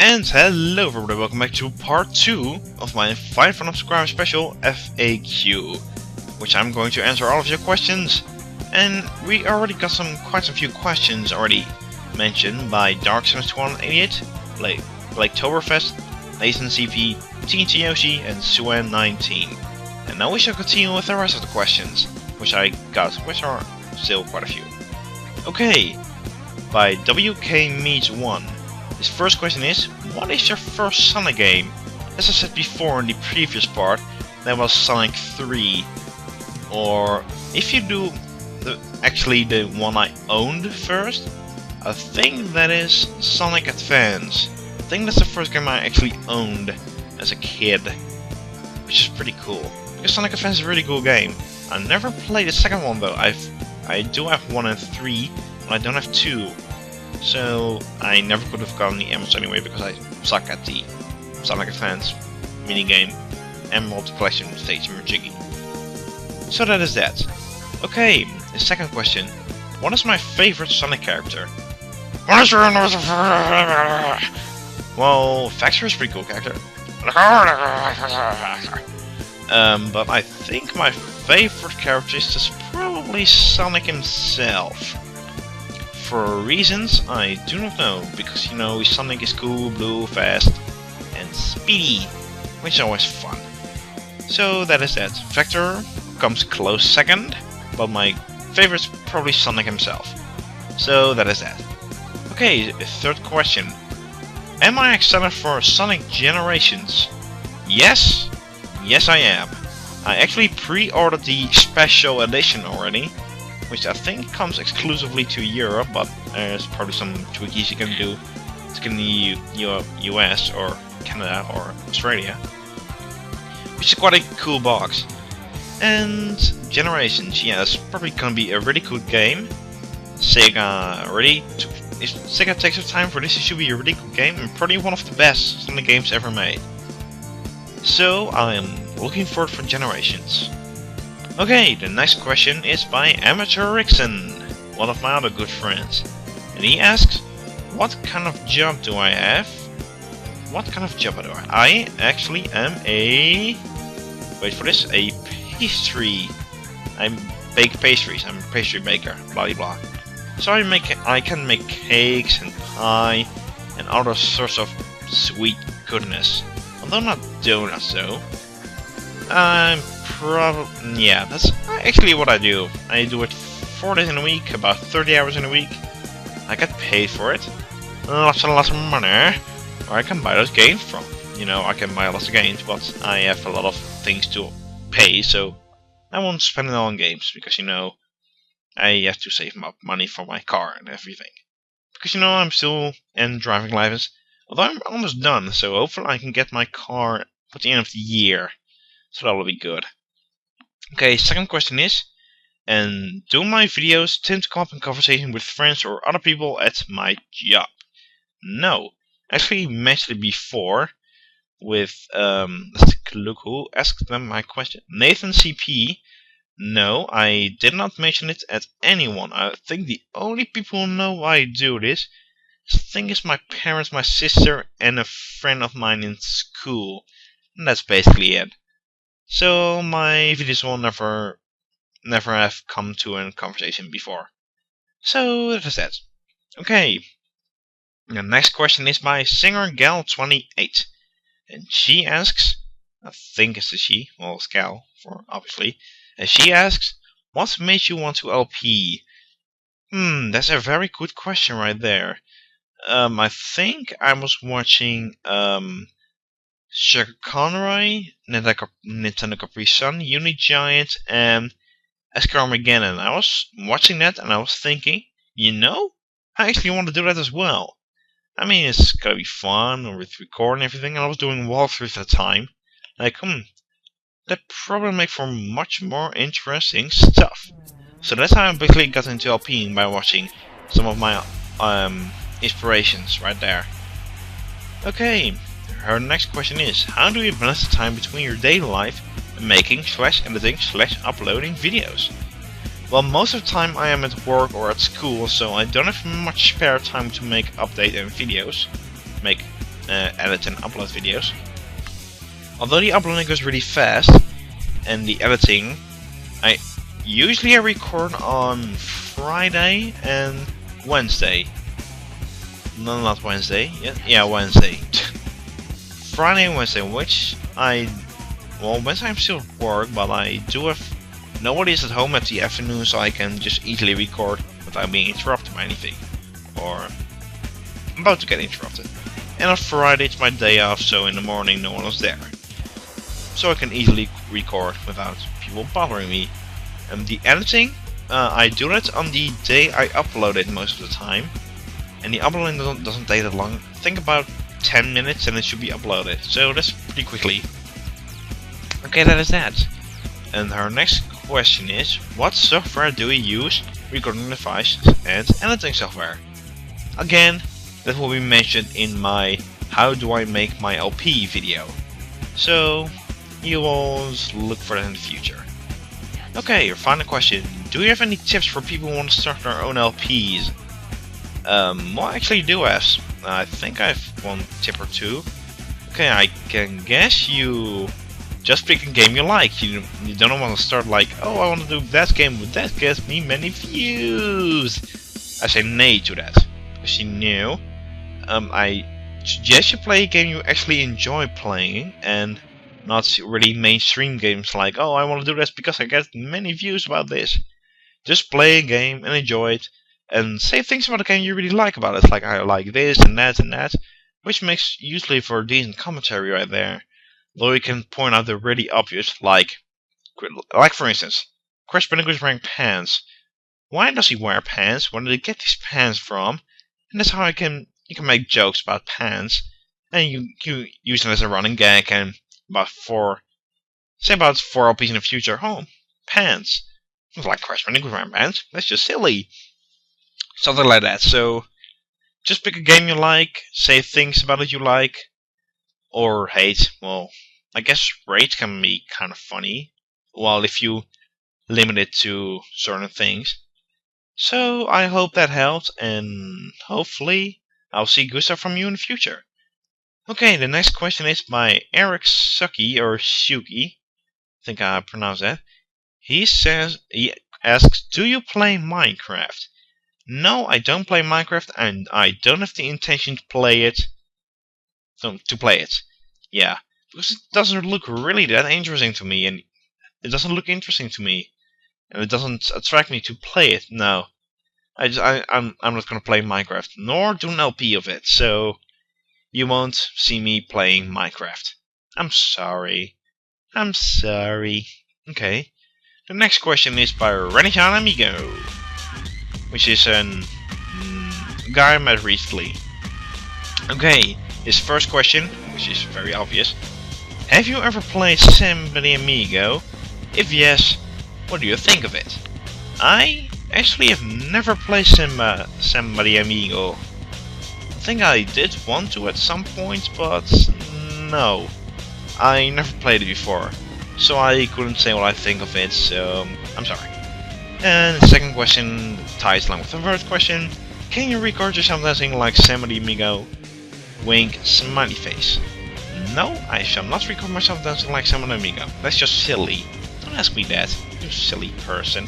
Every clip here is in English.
And hello everybody, welcome back to part 2 of my 500 subscriber special FAQ, which I'm going to answer all of your questions. And we already got quite a few questions already mentioned by Dark7188, Blaketoberfest, Nathan CP, TNT Yoshi, and Suan19. And now we shall continue with the rest of the questions, which I got, which are still quite a few. Okay, by WK-Meets1. His first question is, what is your first Sonic game? As I said before in the previous part, that was Sonic 3. Or, if you do actually the one I owned first, I think that is Sonic Advance. I think that's the first game I actually owned as a kid, which is pretty cool. Because Sonic Advance is a really cool game. I never played the second one though. I do have 1 and 3, but I don't have 2. So I never could have gotten the emeralds anyway because I suck at the Sonic Advance minigame Emerald Collection stage in Jiggy. So that is that. Okay, the second question. What is my favorite Sonic character? Well, Vector is a pretty cool character. But I think my favorite character is probably Sonic himself. For reasons I do not know, because you know Sonic is cool, blue, fast, and speedy, which is always fun. So that is that. Vector comes close second, but my favorite is probably Sonic himself. So that is that. Okay, the third question. Am I excited for Sonic Generations? Yes! Yes I am. I actually pre-ordered the special edition already, which I think comes exclusively to Europe, but there's probably some tweakies you can do to get in the US or Canada or Australia, which is quite a cool box. And Generations, yeah, it's probably gonna be a really cool game. If Sega takes their time for this, it should be a really cool game and probably one of the best Sonic games ever made. So I am looking forward for Generations. Okay, the next question is by Amateur Rickson, one of my other good friends. And he asks, what kind of job do I have? What kind of job do I? I actually am a... wait for this, a pastry. I bake pastries, I'm a pastry baker, blah blah blah. So I can make cakes and pie and other sorts of sweet goodness. Although not donuts though. Yeah, that's actually what I do. I do it 4 days in a week, about 30 hours in a week. I get paid for it. Lots and lots of money. Where I can buy those games from. You know, I can buy lots of games, but I have a lot of things to pay, so I won't spend it all on games. Because, you know, I have to save up money for my car and everything. Because, you know, I'm still in driving license. Although I'm almost done, so hopefully I can get my car at the end of the year. So that will be good. Okay, second question is, and do my videos tend to come up in conversation with friends or other people at my job? No. Actually mentioned it before with, let's take a look who asked them my question. Nathan CP. No, I did not mention it at anyone. I think the only people who know I do this, I think it's my parents, my sister, and a friend of mine in school. And that's basically it. So my videos will never have come to a conversation before. So that is that. Okay. The next question is by SingerGal28. And she asks, I think it's a she, well it's Gal, for obviously. And she asks, what made you want to LP? That's a very good question right there. I think I was watching Sugar Conroy, Nintendo Capri Sun, Unigiant, and Esker Armageddon. I was watching that and I was thinking, you know, I actually want to do that as well. I mean, it's gonna be fun with recording and everything, and I was doing walkthroughs at the time. Like, that probably make for much more interesting stuff. So that's how I basically got into LPing, by watching some of my inspirations right there. Okay. Her next question is, how do you balance the time between your daily life and making /editing /uploading videos? Well, most of the time I am at work or at school, so I don't have much spare time to make updates and videos. Make edit and upload videos. Although the uploading goes really fast, and the editing, I usually record on Friday and Wednesday. No, not Wednesday. Yeah, Wednesday. Friday and Wednesday, which Wednesday I'm still at work, but I do have nobody's at home at the afternoon, so I can just easily record without being interrupted by anything, or I'm about to get interrupted. And on Friday it's my day off, so in the morning no one was there, so I can easily record without people bothering me. And the editing, I do that on the day I upload it most of the time, and the uploading doesn't take that long. Think about 10 minutes and it should be uploaded, so that's pretty quickly. Okay, that is that. And our next question is, what software do we use, recording devices and editing software? Again, that will be mentioned in my how do I make my LP video, so you will look for that in the future. Okay, your final question, do you have any tips for people who want to start their own LPs? Well, I actually do have. I think I have one tip or two. Okay, I can guess you just pick a game you like. You don't want to start like, oh, I want to do that game, but that gets me many views. I say nay to that, because you know, I suggest you play a game you actually enjoy playing, and not really mainstream games like, oh, I want to do this because I get many views about this. Just play a game and enjoy it, and say things about the game you really like about it, like I like this and that, which makes usually for a decent commentary right there. Though you can point out the really obvious, like for instance, Crash Bandicoot is wearing pants. Why does he wear pants? Where did he get these pants from? And that's how you can make jokes about pants, and you use them as a running gag. And about four LPs in the future, oh, pants. It's like Crash Bandicoot wearing pants. That's just silly. Something like that. So just pick a game you like, say things about it you like, or hate. Well, I guess rate can be kind of funny, well, if you limit it to certain things. So I hope that helped, and hopefully I'll see Gustav from you in the future. Okay, the next question is by Eric Sucky, or Shuki, I think I pronounced that. He asks, do you play Minecraft? No, I don't play Minecraft, and I don't have the intention to play it. Yeah, because it doesn't look really that interesting to me, and it doesn't look interesting to me, and it doesn't attract me to play it. No, I'm not gonna play Minecraft, nor do an LP of it, so you won't see me playing Minecraft. I'm sorry. Okay, the next question is by Renishan Amigo, which is a guy I met recently. Okay, his first question, which is very obvious. Have you ever played Somebody Amigo? If yes, what do you think of it? I actually have never played Somebody Amigo. I think I did want to at some point, but no. I never played it before, so I couldn't say what I think of it, so I'm sorry. And the second question ties along with the first question. Can you record yourself dancing like Somebody Amigo? Wink, smiley face. No, I shall not record myself dancing like Somebody Amigo. That's just silly. Don't ask me that, you silly person.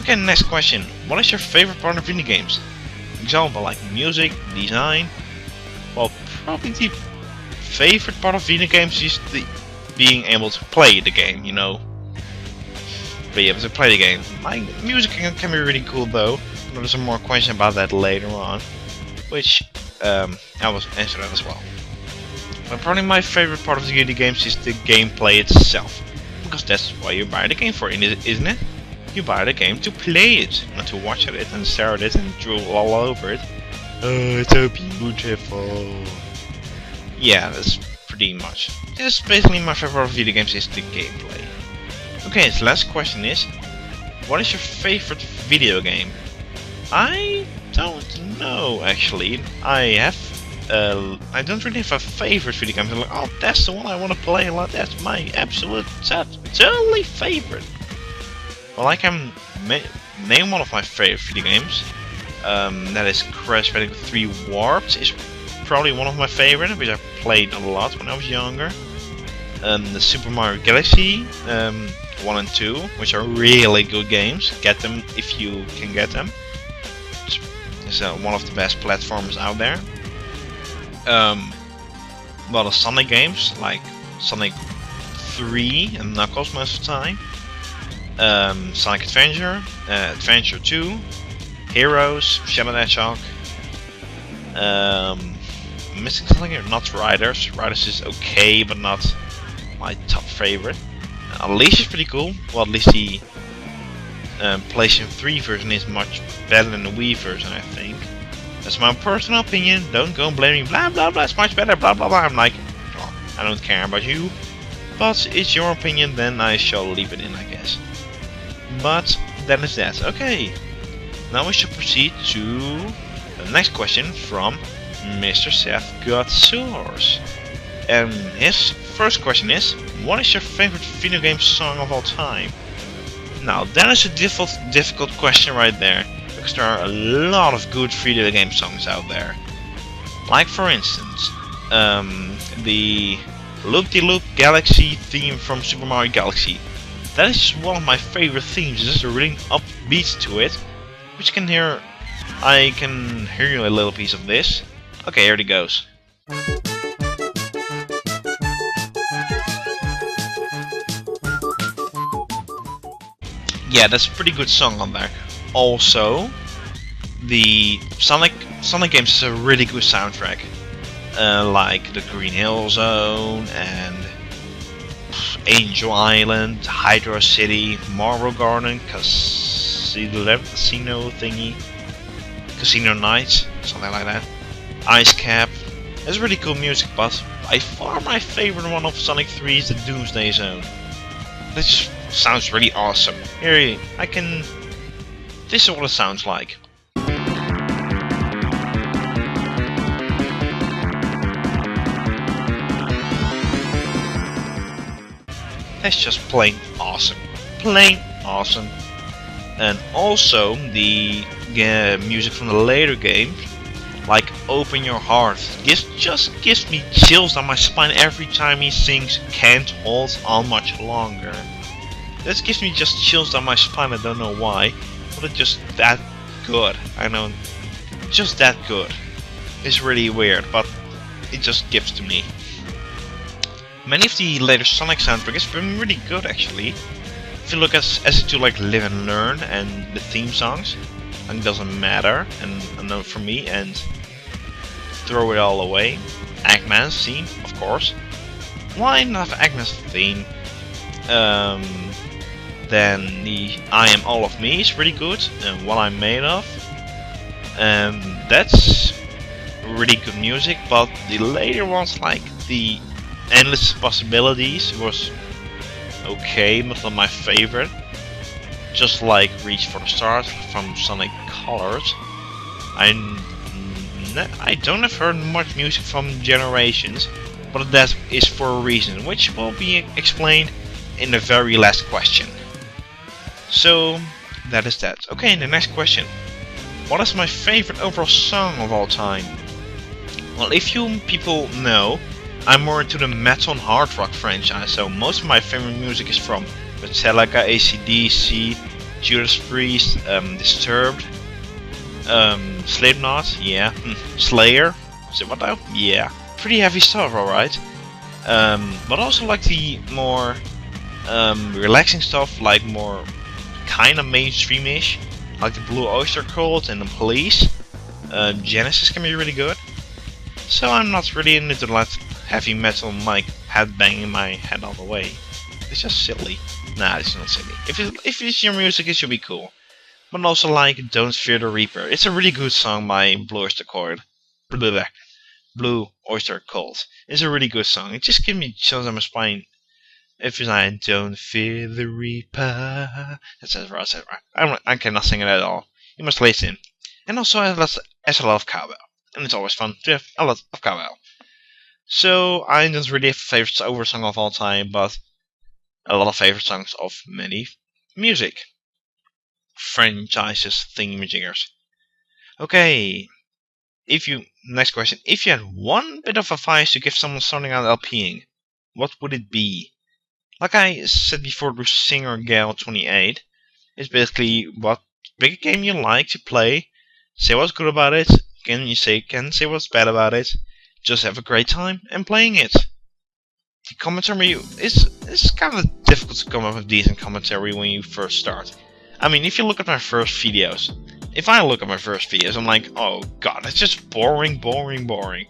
Okay, next question. What is your favorite part of video games? Example, like music, design. Well, probably the favorite part of video games is being able to play the game, you know. Be able to play the game. Like, music can be really cool though. There's some more questions about that later on, which I will answer that as well. But probably my favorite part of the video games is the gameplay itself, because that's why you buy the game for, isn't it? You buy the game to play it, not to watch at it and stare at it and drool all over it. Oh, it's so beautiful. Yeah, that's pretty much. This is basically my favorite part of video games is the gameplay. Okay, the last question is, what is your favorite video game? I don't know actually. I don't really have a favorite video game. I'm like, oh, that's the one I want to play a lot. That's my absolute totally favorite. Well, I can name one of my favorite video games. That is Crash Bandicoot 3 Warped. Is probably one of my favorite, which I played a lot when I was younger. The Super Mario Galaxy 1 and 2, which are really good games. Get them if you can get them. It's one of the best platformers out there. Well, the Sonic games, like Sonic 3 and Knuckles most of the time. Sonic Adventure, Adventure 2, Heroes, Shadow Hedgehog. Missing something here? Not Riders. Riders is okay, but not my top favorite. Unleash is pretty cool. Well, at least the PlayStation 3 version is much better than the Wii version, I think. That's my personal opinion. Don't go blaming blah blah blah. It's much better. Blah blah blah. I'm like, oh, I don't care about you. But it's your opinion, then I shall leave it in, I guess. But that is that. Okay. Now we should proceed to the next question from Mr. Seth Godsource. And his first question is, what is your favorite video game song of all time? Now that is a difficult question right there, because there are a lot of good video game songs out there. Like for instance, the Loop-de-Loop Galaxy theme from Super Mario Galaxy. That is one of my favorite themes. There's a really upbeat to it, which I can hear you a little piece of this. Okay, here it goes. Yeah, that's a pretty good song on there. Also, the Sonic games is a really good soundtrack. Like the Green Hill Zone and Angel Island, Hydra City, Marble Garden, Casino thingy, Casino Nights, something like that. Ice Cap. It's really cool music, but by far my favorite one of Sonic 3 is the Doomsday Zone. This sounds really awesome. Here, this is what it sounds like. That's just plain awesome. Plain awesome. And also the music from the later games, like Open Your Heart, just gives me chills on my spine every time he sings Can't Hold On Much Longer. This gives me just chills on my spine, I don't know why, but it's just that good. I know, just that good. It's really weird, but it just gives to me. Many of the later Sonic soundtracks have been really good actually. If you look as to like Live and Learn and the theme songs, I think it doesn't matter, and enough for me, and throw it all away. Eggman's theme, of course. Why not Eggman's theme? Then the I Am All of Me is pretty good, and What I'm Made Of. That's really good music, but the later ones, like the Endless Possibilities, was okay, but not my favorite. Just like Reach for the Stars from Sonic Colors. I don't have heard much music from Generations, but that is for a reason, which will be explained in the very last question. So that is that. Okay, the next question. What is my favorite overall song of all time? Well, if you people know, I'm more into the metal and hard rock franchise, so most of my favorite music is from Metallica, AC/DC, Judas Priest, Disturbed, Slipknot, yeah, Slayer, is it what now? Yeah, pretty heavy stuff, alright. But also like the more relaxing stuff, like more kinda mainstreamish, like the Blue Oyster Cult and the Police. Genesis can be really good. So I'm not really into like heavy metal, like headbanging my head all the way. It's just silly. Nah, it's not silly. If it's your music, it should be cool. But also like Don't Fear the Reaper. It's a really good song by Blue Oyster Cult. Blue Oyster Cult. It's a really good song. It just gives me chills on my spine. If it's like Don't Fear the Reaper, etc., etc. I cannot sing it at all. You must listen. And also as a lot of cowbell, and it's always fun to have a lot of cowbell. So I don't really have a favorite over song of all time, but a lot of favorite songs of many music franchises, thingamajigers. Okay, Next question. If you had one bit of advice to give someone starting out LPing, what would it be? Like I said before to Singer Gal 28, it's basically what big game you like to play. Say what's good about it. Can say what's bad about it. Just have a great time and playing it. The commentary is kind of difficult to come up with decent commentary when you first start. I mean, if you look at my first videos, if I look at my first videos, I'm like, oh god, it's just boring, boring, boring.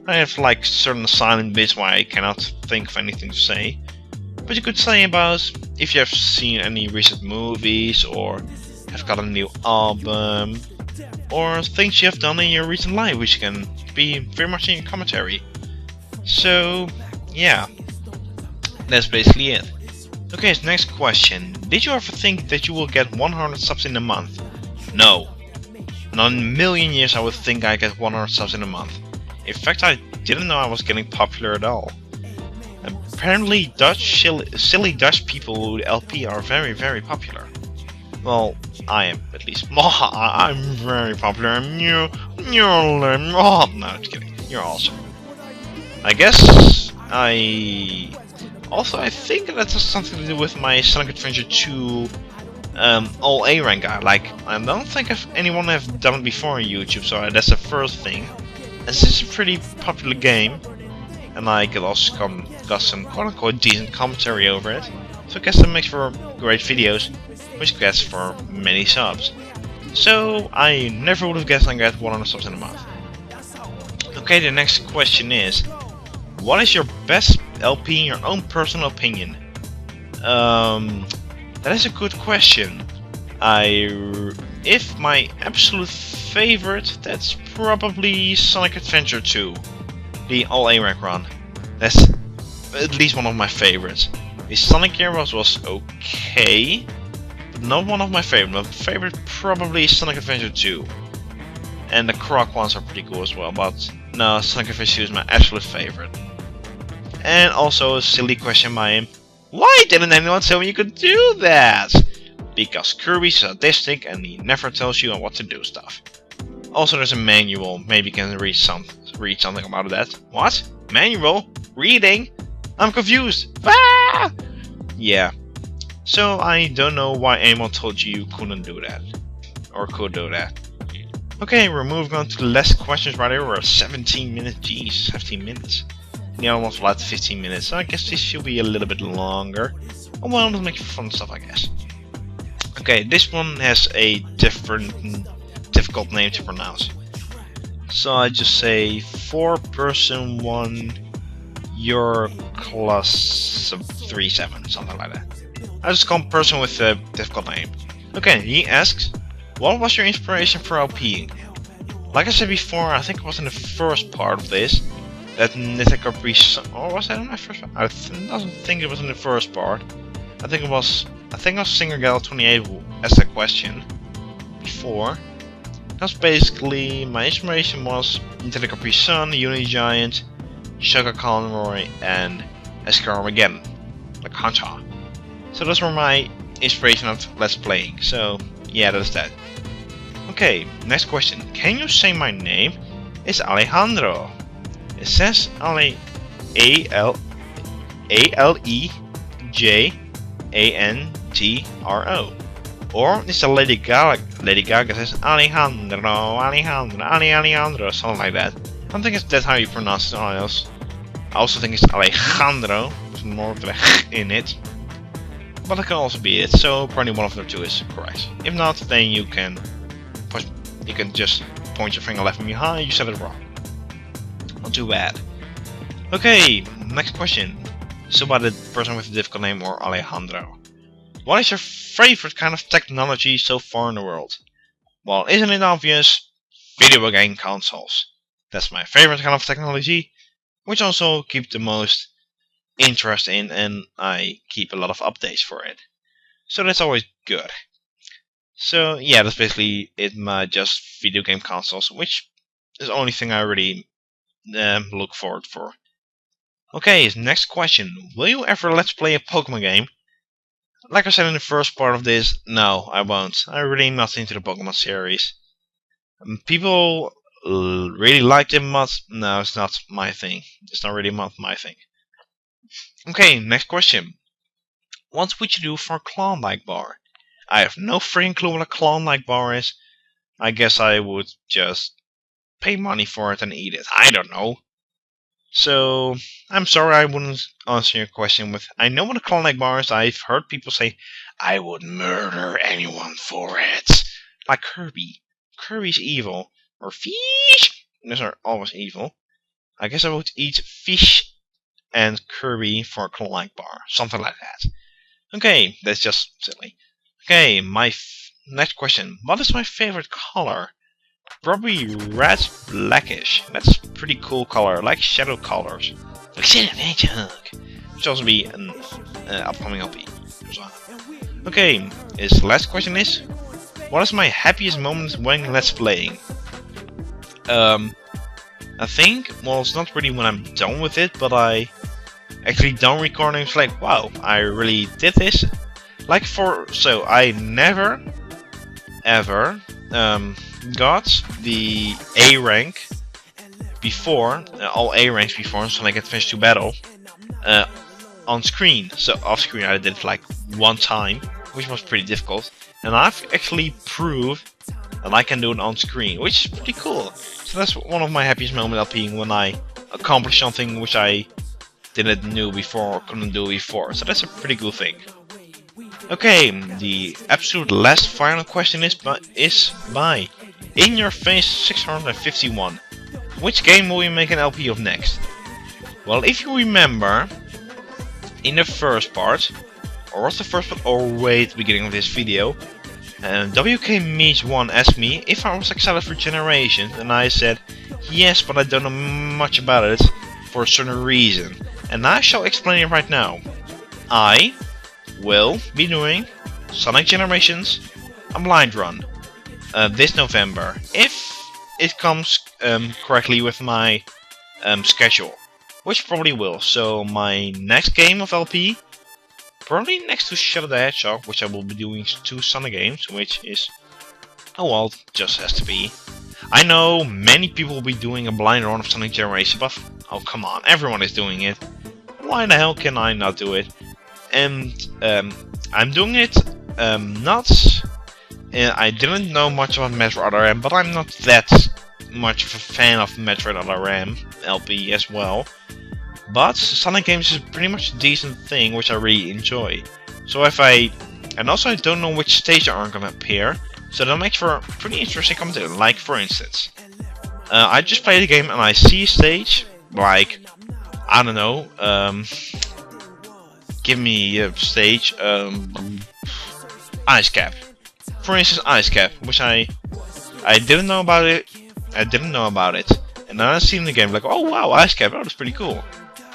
I have like certain silent bits where I cannot think of anything to say. But you could say about if you have seen any recent movies, or have got a new album, or things you have done in your recent life, which can be very much in your commentary. So, yeah, that's basically it. Okay, so next question. Did you ever think that you will get 100 subs in a month? No. Not in a million years I would think I get 100 subs in a month. In fact, I didn't know I was getting popular at all. Apparently, silly Dutch people who LP are very, very popular. Well, I am at least. I'm very popular. You're lame. Oh, no, I'm just kidding. You're awesome. I guess I think that has something to do with my Sonic Adventure 2 all A rank guy. Like, I don't think anyone have done it before on YouTube, so that's the first thing. This is a pretty popular game, and I could also got some quote-unquote decent commentary over it. So I guess that makes for great videos, which gets for many subs. So I never would have guessed I'd get 100 subs in a month. Okay, the next question is, what is your best LP in your own personal opinion? That is a good question. If my absolute favorite, that's probably Sonic Adventure 2, the all A rank run. That's at least one of my favorites. The Sonic era was okay, but not one of my favorites. My favorite probably is Sonic Adventure 2. And the Croc ones are pretty cool as well, but no, Sonic Adventure 2 is my absolute favorite. And also a silly question by him. Why didn't anyone tell me you could do that? Because Kirby's sadistic and he never tells you what to do stuff. Also there's a manual, maybe you can read something about that. What? Manual? Reading? I'm confused! Ah! Yeah. So I don't know why anyone told you couldn't do that. Or could do that. Okay, we're moving on to the last questions right here. We're at 17 minutes. Jeez, 17 minutes. Yeah, almost like 15 minutes. So I guess this should be a little bit longer. Oh well, it'll make fun stuff, I guess. Okay, this one has a difficult name to pronounce. So I just say 4person 1 your class 37, something like that. I just call person with a difficult name. Okay, he asks, what was your inspiration for LPing? Like I said before, I think it was in the first part of this, that Capri, or was that in my first part? I don't think it was in the first part. I think it was Singer Gal 28 who asked that question before. That's basically my inspiration was Nintendo Capri Sun, Unity Giant, Sugar Conroy, and Escar again, like Hancha. So those were my inspiration of Let's Playing. So yeah, that's that. Okay, next question. Can you say my name? It's Alejandro. It says Alejandro. Or it's a Lady Gaga. Lady Gaga says Alejandro, something like that. I don't think that's how you pronounce it. I also think it's Alejandro, with more of the in it. But it can also be it, so probably one of the two is correct. If not, then you can just point your finger left and behind, you said it wrong. Not too bad. Okay, next question. So by the person with the difficult name or Alejandro. What is your favorite kind of technology so far in the world? Well, isn't it obvious? Video game consoles. That's my favorite kind of technology, which also keep the most interest in, and I keep a lot of updates for it. So that's always good. So yeah, that's basically it. My just video game consoles, which is the only thing I really look forward for. Okay, next question. Will you ever let's play a Pokemon game? Like I said in the first part of this, no, I won't. I'm really not into the Pokemon series. People really liked him, but no, it's not my thing. It's not really my thing. Okay, next question. What would you do for a Klondike bar? I have no freaking clue what a Klondike bar is. I guess I would just pay money for it and eat it. I don't know. So, I'm sorry I wouldn't answer your question with I know what a Klondike bar is. I've heard people say, I would murder anyone for it. Like Kirby. Kirby's evil. Or fish. Those are always evil. I guess I would eat fish and Kirby for a Klondike bar. Something like that. Okay, that's just silly. Okay, my next question. What is my favorite color? Probably red blackish. That's a pretty cool color. I like shadow colors. Like shenanigans. Which also be an upcoming LP. Okay, his last question is, what is my happiest moment when let's playing? I think, well, it's not really when I'm done with it, but I actually done recording. It's like, wow, I really did this. Like so I never ever got the A rank before, all A ranks before Sonic Adventure 2 Battle on screen. So off screen I did it like one time, which was pretty difficult. And I've actually proved that I can do it on screen, which is pretty cool. So that's one of my happiest moments being when I accomplish something which I didn't know before or couldn't do before. So that's a pretty cool thing. Okay, the absolute last final question is by In Your Face 651. Which game will we make an LP of next? Well, if you remember, in the first part, or was the first part, or way at the beginning of this video, WK Meets 1 asked me if I was excited for Generations, and I said yes, but I don't know much about it for a certain reason, and I shall explain it right now. I will be doing Sonic Generations a blind run this November, if it comes correctly with my schedule, which probably will. So my next game of LP, probably next to Shadow the Hedgehog, which I will be doing 2 Sonic games, which is, oh well, just has to be. I know many people will be doing a blind run of Sonic Generations, but oh come on, everyone is doing it. Why the hell can I not do it? And I'm doing it I didn't know much about Metroid Other M, but I'm not that much of a fan of Metroid Other M LP as well. But Sonic games is pretty much a decent thing, which I really enjoy. So and also I don't know which stage are gonna appear, so that makes for a pretty interesting commentary. Like for instance, I just played the game and I see a stage, like, I don't know, give me a stage, Ice Cap. For instance, Ice Cap, which I didn't know about it. I didn't know about it, and then I seen the game like, oh wow, Ice Cap, oh that's pretty cool,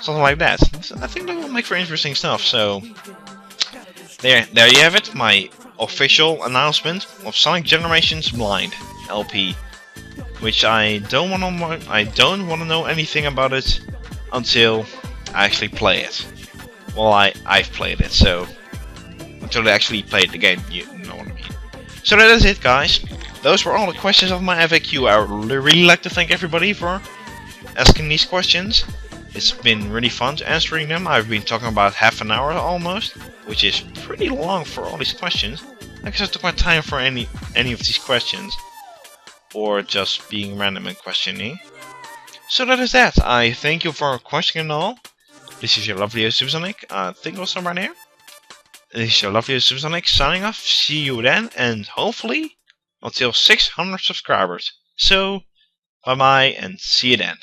something like that. I think that will make for interesting stuff. So there you have it, my official announcement of Sonic Generations Blind LP, which I don't want to know anything about it until I actually play it. Well, I've played it, so until I actually played the game, you know what I mean. So that is it, guys. Those were all the questions of my FAQ. I would really like to thank everybody for asking these questions. It's been really fun answering them. I've been talking about half an hour almost, which is pretty long for all these questions. I guess I took my time for any of these questions, or just being random and questioning. So that is that. I thank you for questioning and all. This is your lovely Zupersonic. I think also right here. This is your lovely Zupersonic signing off. See you then, and hopefully until 600 subscribers. So, bye bye and see you then.